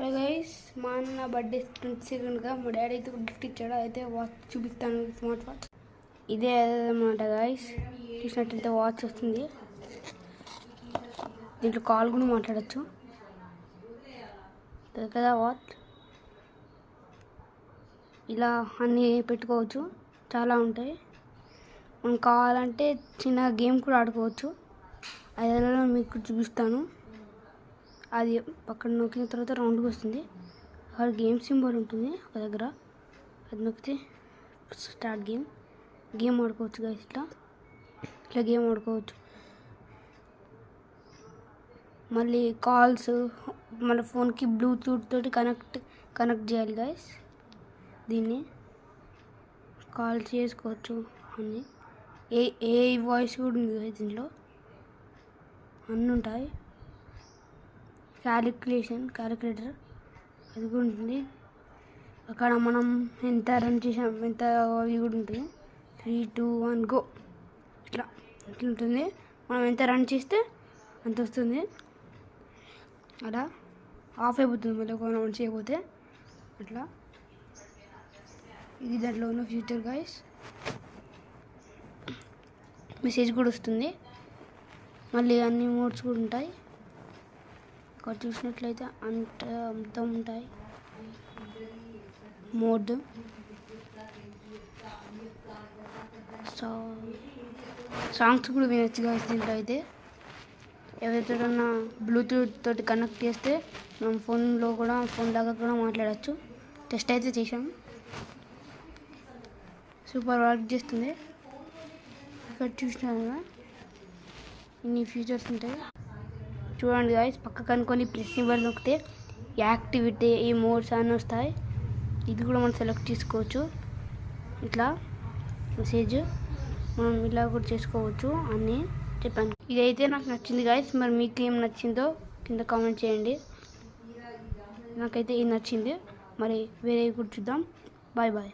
Hello guys, మా అన్న birthday 22గా మా డాడీ అయితే గిఫ్ట్ ఇచ్చాడు. అయితే వాచ్ చూపిస్తాను, స్మార్ట్ వాచ్. ఇదే అన్నమాట గైస్, చూసినట్టయితే వాచ్ వస్తుంది. దీంట్లో కాల్ కూడా మాట్లాడచ్చు కదా. వాచ్ ఇలా అన్నీ పెట్టుకోవచ్చు, చాలా ఉంటాయి. మనం కావాలంటే చిన్న గేమ్ కూడా ఆడుకోవచ్చు. అది మీకు చూపిస్తాను. అది పక్కన నొక్కిన తర్వాత రౌండ్కి వస్తుంది. అక్కడ గేమ్ సింబల్ ఉంటుంది ఒక దగ్గర, అది నొక్కితే స్టార్ట్ గేమ్ ఆడుకోవచ్చు గైస్. ఇట్లా గేమ్ ఆడుకోవచ్చు. మళ్ళీ కాల్స్ మన ఫోన్కి బ్లూటూత్ తోటి కనెక్ట్ చేయాలి గైస్. దీన్ని కాల్ చేసుకోవచ్చు. అన్నీ ఏ వాయిస్ కూడా ఉంది గైస్. దీంట్లో అన్నీ ఉంటాయి. క్యాలిక్యులేటర్ అది కూడా ఉంటుంది. అక్కడ మనం ఎంత రన్ చేసాం ఎంత అవి కూడా ఉంటుంది. 3, 2, 1 గో ఇట్లా ఉంటుంది. మనం ఎంత రన్ చేస్తే అంత వస్తుంది. అలా ఆఫ్ అయిపోతుంది మళ్ళీ ఒక రన్ చేయకపోతే. అట్లా ఇది దాంట్లో ఉన్న ఫ్యూచర్ గైస్. మెసేజ్ కూడా వస్తుంది. మళ్ళీ అన్ని మోడ్స్ కూడా ఉంటాయి. ఇక్కడ చూసినట్లయితే అంతా ఉంటాయి మోడ్. సాంగ్స్ కూడా వినొచ్చు గైస్. దీంట్లో అయితే ఎవరితోనన్నా బ్లూటూత్ తోటి కనెక్ట్ చేస్తే మనం ఫోన్ లాగా కూడా మాట్లాడచ్చు. టెస్ట్ అయితే చేసాం, సూపర్ వర్క్ చేస్తుంది. ఇక్కడ చూసినా ఇన్ని ఫీచర్స్ ఉంటాయి చూడండి గైస్. పక్కకు అనుకొని ప్రెస్ సింబల్ నొక్కితే యాక్టివిటీ ఈ మోడ్స్ అన్నీ వస్తాయి. ఇది కూడా మనం సెలెక్ట్ చేసుకోవచ్చు. ఇట్లా మెసేజ్ మనం ఇలా కూడా చేసుకోవచ్చు అన్నీ చెప్పాను. ఇదైతే నాకు నచ్చింది గైస్. మరి మీకు ఏం నచ్చిందో కింద కామెంట్ చేయండి. నాకైతే ఇది నచ్చింది. మరి వేరే కూడా చూద్దాం. Bye bye.